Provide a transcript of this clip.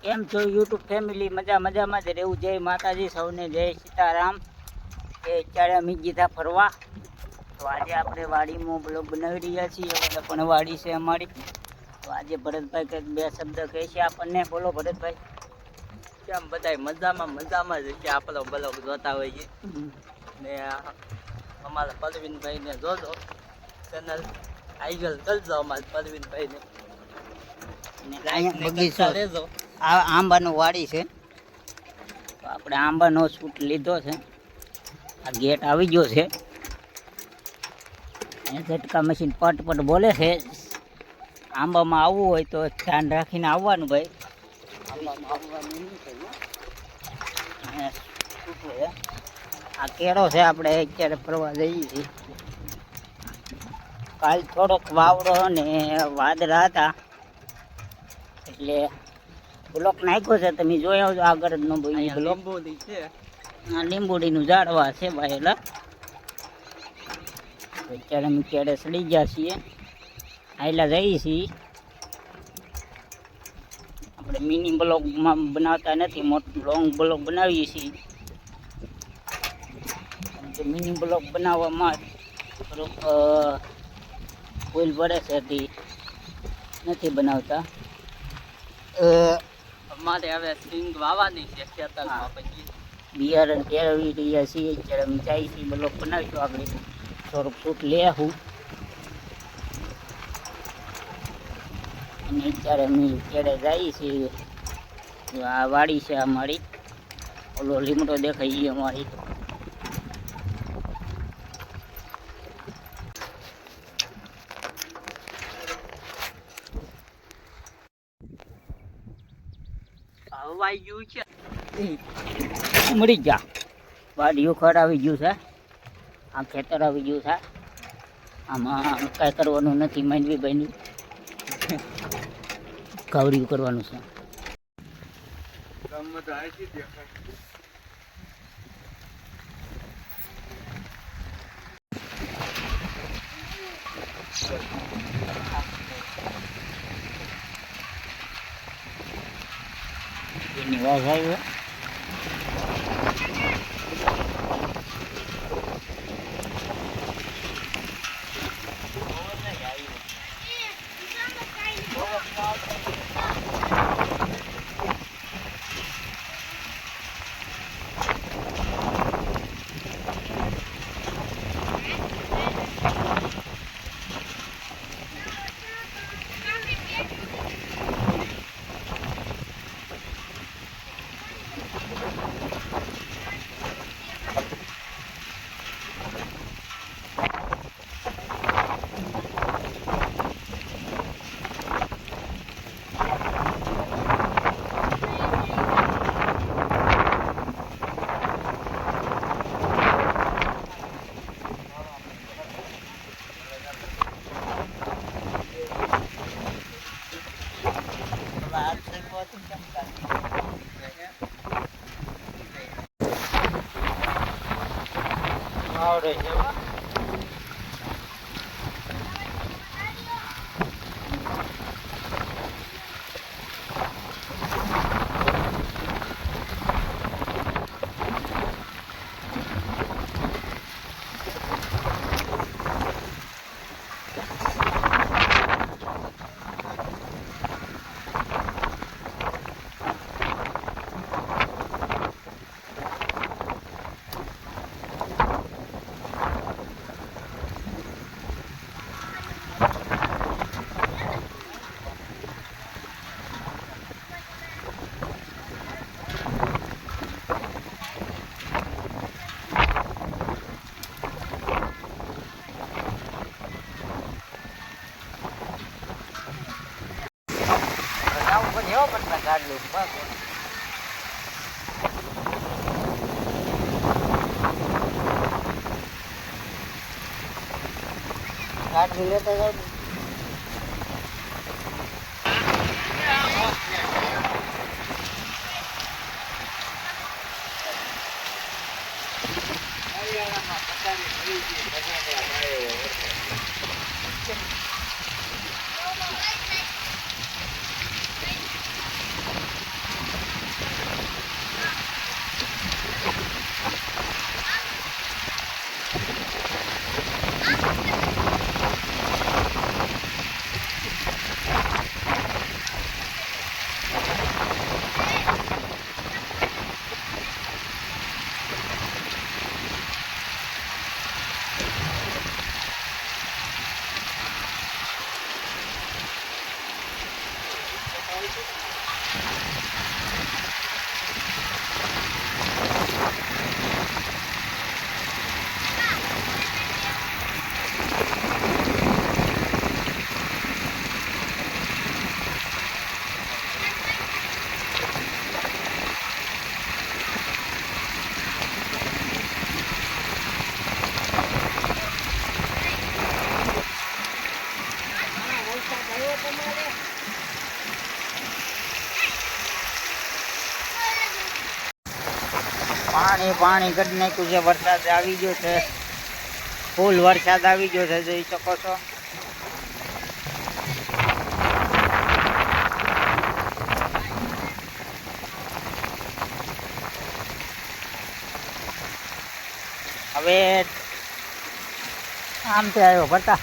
કેમ છો YouTube family? મજામાં જ રહેવું. જય માતાજી સૌને, જય સીતારામ. અત્યારે અમે ગીધા ફરવા. તો આજે આપણે વાડીમાં બ્લોગ બનાવી રહ્યા છીએ. હવે પણ વાડી છે અમારી. તો આજે ભરતભાઈ કંઈક બે શબ્દ કહે છે આપણને. બોલો ભરતભાઈ. કેમ બધા મજામાં જ છે. આપણો બ્લોગ જોતા હોઈએ ને અમારા પરવીનભાઈ ને જોજો ચેનલ આગળ કરજો. અમારા પરવીનભાઈ ને બગીચો આ આંબાનું વાડી છે. તો આપણે આંબાનો શૂટ લીધો છે. આ ગેટ આવી ગયો છે. ઝટકા મશીન પટ બોલે છે. આંબામાં આવવું હોય તો ધ્યાન રાખીને આવવાનું ભાઈ. આંબામાં આવવાનું નહીં છે. આ કેળો છે. આપણે અત્યારે ફરવા જઈએ છીએ. કાલ થોડોક વાવડો ને વાદળા હતા એટલે બ્લોક નાખ્યો છે. તમે જોઈ આવજો આગળ નો બ્લોક છે. આ લીંબુડીનું ઝાડવા છે ભાઈ. એટલે અત્યારે અમે કેળે સડી ગયા છીએ. આયલા જઈએ છીએ. આપણે મિની બ્લોકમાં બનાવતા નથી, મોટો લોંગ બ્લોક બનાવીએ છીએ. મિની બ્લોક બનાવવામાં થોડુંક ભૂલ પડે છે તે નથી બનાવતા. અમારે હવે સિંગ વાવવાની છે ખેતરમાં. પછી બિયારણ કેળવી રહ્યા છીએ. અત્યારે અમે જાય છીએ બ્લોક બનાવીશું. આગળ થોડુંક શૂટ લેવું. અને અત્યારે અમે કેળે જઈએ છીએ. આ વાડી છે અમારી. ઓલો લીમડો દેખાય એ અમારી. હવાઈ ગયું છે. મળી ગયા. વાડીઓ ખડ આવી ગયું છે. આ ખેતર આવી ગયું છે. આમાં કાંઈ કરવાનું નથી. માંડવી બન્યું કાવડિયું કરવાનું છે. એની વાત આવી. આવડે છે. જેવો પણ ગાડલું ગાડલું લેતા જાય. પાણી પાણી કરી નાખ્યું છે. વરસાદ આવી ગયો છે, ફૂલ વરસાદ આવી ગયો છે, જોઈ શકો છો. હવે આમથી આવ્યો ભરતા